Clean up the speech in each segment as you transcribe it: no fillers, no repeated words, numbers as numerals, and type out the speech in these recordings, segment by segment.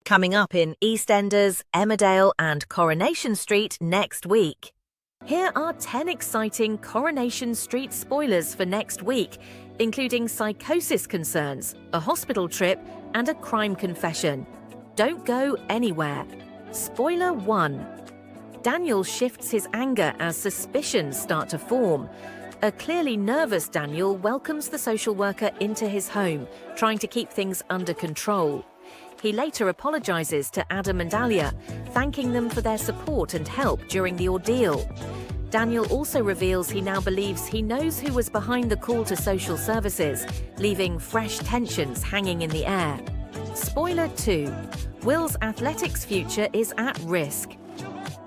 Coming up in EastEnders, Emmerdale and Coronation Street next week. Here are 10 exciting Coronation Street spoilers for next week, including psychosis concerns, a hospital trip, and a crime confession. Don't go anywhere. Spoiler 1. Daniel shifts his anger as suspicions start to form. A clearly nervous Daniel welcomes the social worker into his home, trying to keep things under control. He later apologizes to Adam and Alia, thanking them for their support and help during the ordeal. Daniel also reveals he now believes he knows who was behind the call to social services, leaving fresh tensions hanging in the air. Spoiler 2. Will's athletics future is at risk.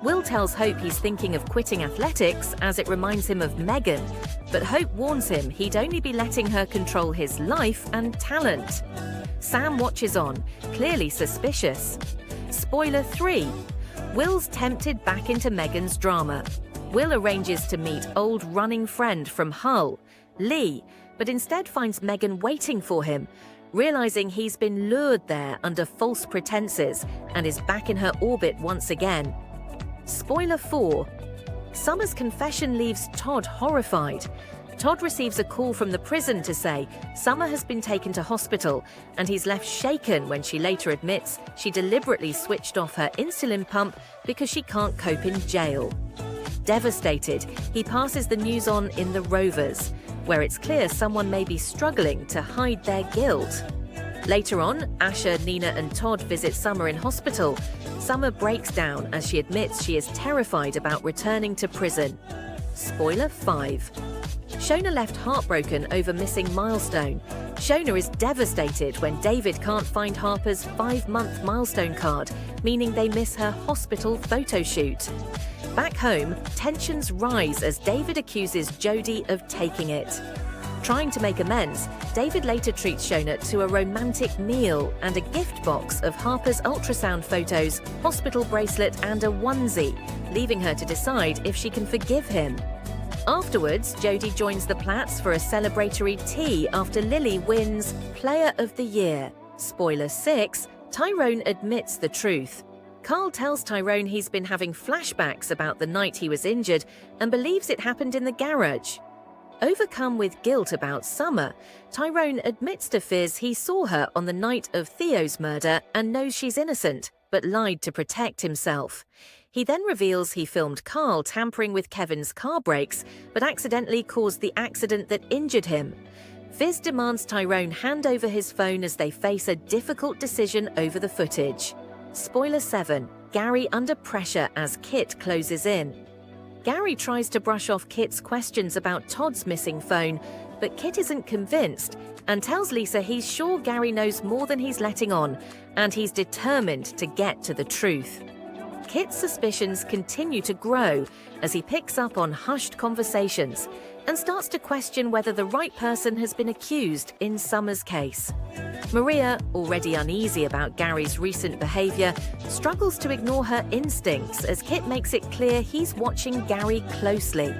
Will tells Hope he's thinking of quitting athletics as it reminds him of Megan, but Hope warns him he'd only be letting her control his life and talent. Sam watches on, clearly suspicious. Spoiler 3. Will's tempted back into Megan's drama. Will arranges to meet old running friend from Hull, Lee, but instead finds Megan waiting for him, realizing he's been lured there under false pretenses and is back in her orbit once again. Spoiler 4. Summer's confession leaves Todd horrified. Todd receives a call from the prison to say Summer has been taken to hospital, and he's left shaken when she later admits she deliberately switched off her insulin pump because she can't cope in jail. Devastated, he passes the news on in The Rovers, where it's clear someone may be struggling to hide their guilt. Later on, Asher, Nina and Todd visit Summer in hospital. Summer breaks down as she admits she is terrified about returning to prison. Spoiler 5. Shona left heartbroken over missing milestone. Shona is devastated when David can't find Harper's 5-month milestone card, meaning they miss her hospital photo shoot. Back home, tensions rise as David accuses Jodie of taking it. Trying to make amends, David later treats Shona to a romantic meal and a gift box of Harper's ultrasound photos, hospital bracelet and a onesie, leaving her to decide if she can forgive him. Afterwards, Jodie joins the Platts for a celebratory tea after Lily wins Player of the Year. Spoiler 6, Tyrone admits the truth. Carl tells Tyrone he's been having flashbacks about the night he was injured and believes it happened in the garage. Overcome with guilt about Summer, Tyrone admits to Fizz he saw her on the night of Theo's murder and knows she's innocent, but lied to protect himself. He then reveals he filmed Carl tampering with Kevin's car brakes, but accidentally caused the accident that injured him. Fizz demands Tyrone hand over his phone as they face a difficult decision over the footage. Spoiler 7. Gary under pressure as Kit closes in. Gary tries to brush off Kit's questions about Todd's missing phone, but Kit isn't convinced and tells Lisa he's sure Gary knows more than he's letting on, and he's determined to get to the truth. Kit's suspicions continue to grow as he picks up on hushed conversations and starts to question whether the right person has been accused in Summer's case. Maria, already uneasy about Gary's recent behavior, struggles to ignore her instincts as Kit makes it clear he's watching Gary closely.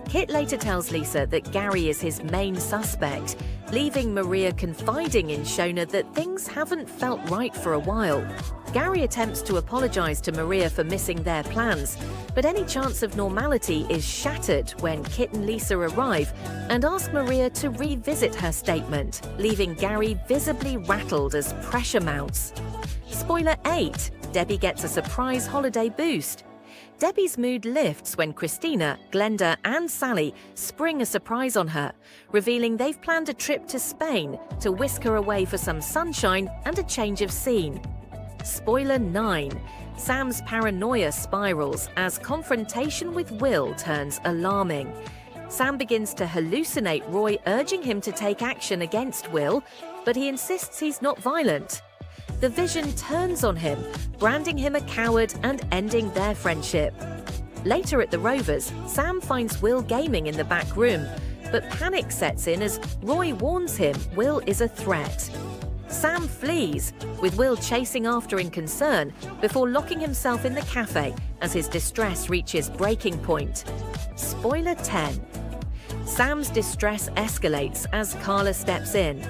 Kit later tells Lisa that Gary is his main suspect, leaving Maria confiding in Shona that things haven't felt right for a while. Gary attempts to apologize to Maria for missing their plans, but any chance of normality is shattered when Kit and Lisa arrive and ask Maria to revisit her statement, leaving Gary visibly rattled as pressure mounts. Spoiler 8. Debbie gets a surprise holiday boost. Debbie's mood lifts when Christina, Glenda and Sally spring a surprise on her, revealing they've planned a trip to Spain to whisk her away for some sunshine and a change of scene. Spoiler 9. Sam's paranoia spirals as confrontation with Will turns alarming. Sam begins to hallucinate Roy urging him to take action against Will, but he insists he's not violent. The vision turns on him, branding him a coward and ending their friendship. Later at the Rovers, Sam finds Will gaming in the back room, but panic sets in as Roy warns him Will is a threat. Sam flees, with Will chasing after in concern before locking himself in the cafe as his distress reaches breaking point. Spoiler 10. Sam's distress escalates as Carla steps in.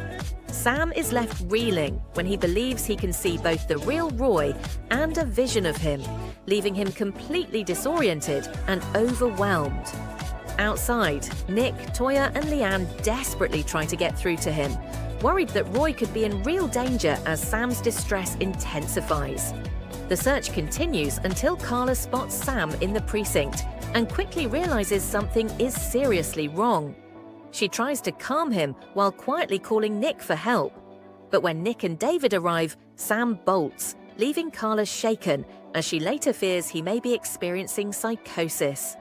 Sam is left reeling when he believes he can see both the real Roy and a vision of him, leaving him completely disoriented and overwhelmed. Outside, Nick, Toya and Leanne desperately try to get through to him, worried that Roy could be in real danger as Sam's distress intensifies. The search continues until Carla spots Sam in the precinct and quickly realizes something is seriously wrong. She tries to calm him while quietly calling Nick for help. But when Nick and David arrive, Sam bolts, leaving Carla shaken as she later fears he may be experiencing psychosis.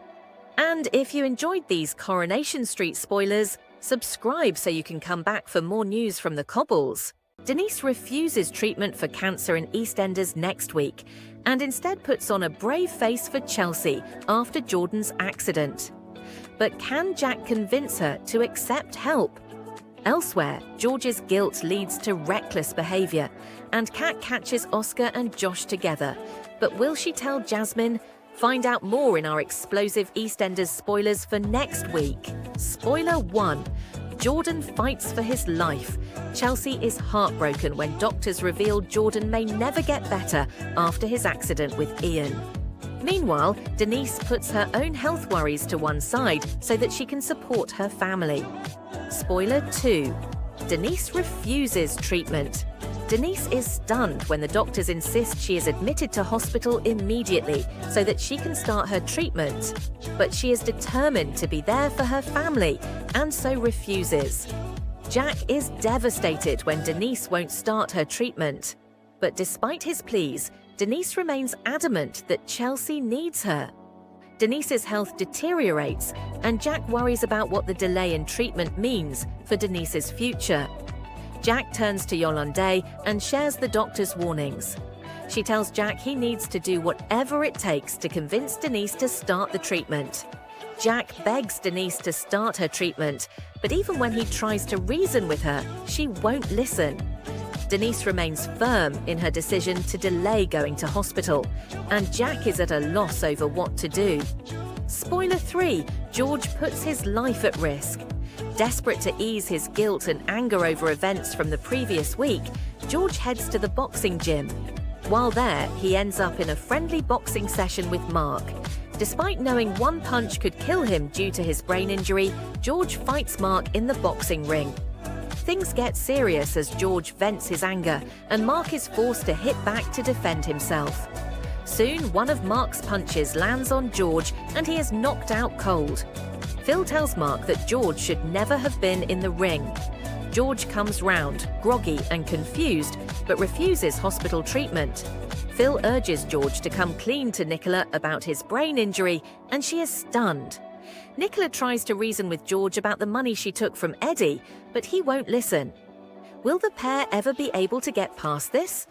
And if you enjoyed these Coronation Street spoilers, subscribe so you can come back for more news from the Cobbles. Denise refuses treatment for cancer in EastEnders next week and instead puts on a brave face for Chelsea after Jordan's accident. But can Jack convince her to accept help? Elsewhere, George's guilt leads to reckless behaviour, and Kat catches Oscar and Josh together. But will she tell Jasmine? Find out more in our explosive EastEnders spoilers for next week. Spoiler 1. Jordan fights for his life. Chelsea is heartbroken when doctors reveal Jordan may never get better after his accident with Ian. Meanwhile, Denise puts her own health worries to one side so that she can support her family. Spoiler 2. Denise refuses treatment. Denise is stunned when the doctors insist she is admitted to hospital immediately so that she can start her treatment. But she is determined to be there for her family and so refuses. Jack is devastated when Denise won't start her treatment. But despite his pleas, Denise remains adamant that Chelsea needs her. Denise's health deteriorates, and Jack worries about what the delay in treatment means for Denise's future. Jack turns to Yolande and shares the doctor's warnings. She tells Jack he needs to do whatever it takes to convince Denise to start the treatment. Jack begs Denise to start her treatment, but even when he tries to reason with her, she won't listen. Denise remains firm in her decision to delay going to hospital, and Jack is at a loss over what to do. Spoiler 3. George puts his life at risk. Desperate to ease his guilt and anger over events from the previous week, George heads to the boxing gym. While there, he ends up in a friendly boxing session with Mark. Despite knowing one punch could kill him due to his brain injury, George fights Mark in the boxing ring. Things get serious as George vents his anger, and Mark is forced to hit back to defend himself. Soon, one of Mark's punches lands on George, and he is knocked out cold. Phil tells Mark that George should never have been in the ring. George comes round, groggy and confused, but refuses hospital treatment. Phil urges George to come clean to Nicola about his brain injury, and she is stunned. Nicola tries to reason with George about the money she took from Eddie, but he won't listen. Will the pair ever be able to get past this?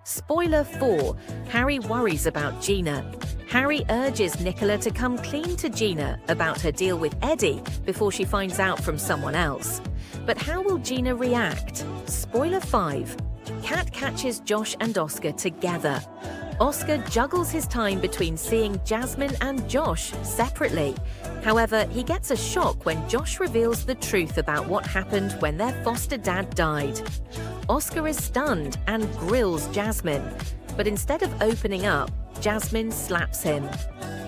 Spoiler 4. Harry worries about Gina. Harry urges Nicola to come clean to Gina about her deal with Eddie before she finds out from someone else. But how will Gina react? Spoiler 5. Kat catches Josh and Oscar together. Oscar juggles his time between seeing Jasmine and Josh separately. However, he gets a shock when Josh reveals the truth about what happened when their foster dad died. Oscar is stunned and grills Jasmine, but instead of opening up, Jasmine slaps him.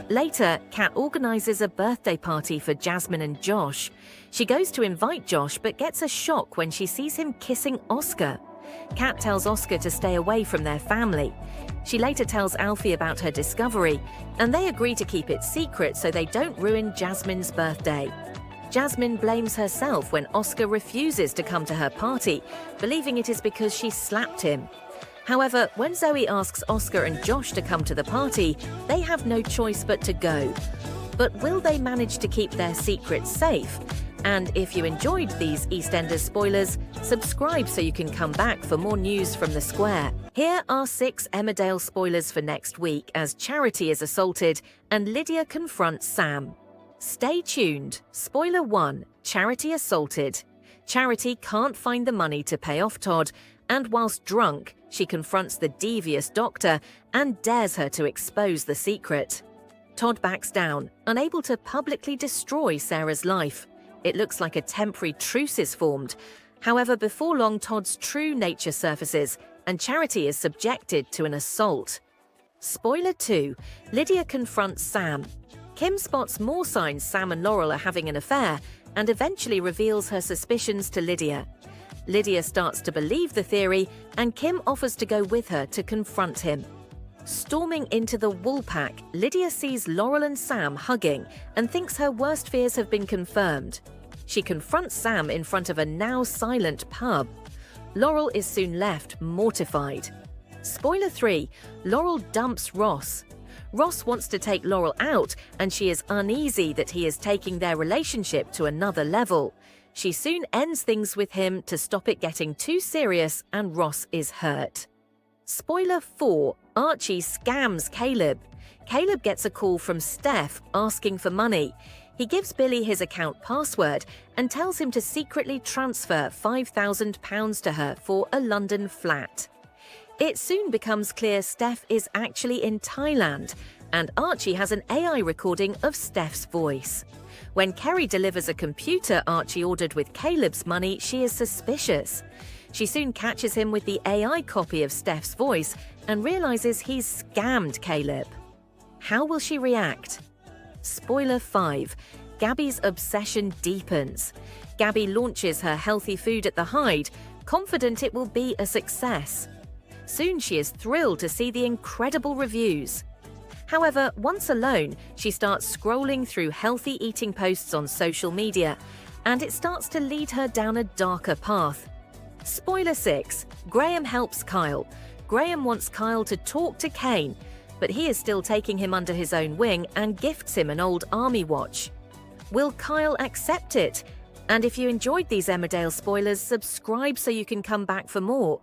Later, Kat organizes a birthday party for Jasmine and Josh. She goes to invite Josh but gets a shock when she sees him kissing Oscar. Kat tells Oscar to stay away from their family. She later tells Alfie about her discovery, and they agree to keep it secret so they don't ruin Jasmine's birthday. Jasmine blames herself when Oscar refuses to come to her party, believing it is because she slapped him. However, when Zoe asks Oscar and Josh to come to the party, they have no choice but to go. But will they manage to keep their secret safe? And if you enjoyed these EastEnders spoilers, subscribe so you can come back for more news from the square. Here are 6 Emmerdale spoilers for next week as Charity is assaulted and Lydia confronts Sam. Stay tuned. Spoiler 1. Charity assaulted. Charity can't find the money to pay off Todd, and whilst drunk, she confronts the devious doctor and dares her to expose the secret. Todd backs down, unable to publicly destroy Sarah's life. It looks like a temporary truce is formed. However, before long, Todd's true nature surfaces, and Charity is subjected to an assault. Spoiler 2. Lydia confronts Sam. Kim spots more signs Sam and Laurel are having an affair and eventually reveals her suspicions to Lydia. Lydia starts to believe the theory, and Kim offers to go with her to confront him. Storming into the Woolpack, Lydia sees Laurel and Sam hugging and thinks her worst fears have been confirmed. She confronts Sam in front of a now silent pub. Laurel is soon left mortified. Spoiler 3. Laurel dumps Ross. Ross wants to take Laurel out, and she is uneasy that he is taking their relationship to another level. She soon ends things with him to stop it getting too serious, and Ross is hurt. Spoiler 4. Archie scams Caleb. Caleb gets a call from Steph asking for money. He gives Billy his account password and tells him to secretly transfer £5,000 to her for a London flat. It soon becomes clear Steph is actually in Thailand, and Archie has an AI recording of Steph's voice. When Kerry delivers a computer Archie ordered with Caleb's money, she is suspicious. She soon catches him with the AI copy of Steph's voice and realizes he's scammed Caleb. How will she react? Spoiler 5. Gabby's obsession deepens. Gabby launches her healthy food at the Hyde, confident it will be a success. Soon she is thrilled to see the incredible reviews. However, once alone, she starts scrolling through healthy eating posts on social media, and it starts to lead her down a darker path. Spoiler 6. Graham helps Kyle. Graham wants Kyle to talk to Kane, but he is still taking him under his own wing and gifts him an old army watch. Will Kyle accept it? And if you enjoyed these Emmerdale spoilers, subscribe so you can come back for more.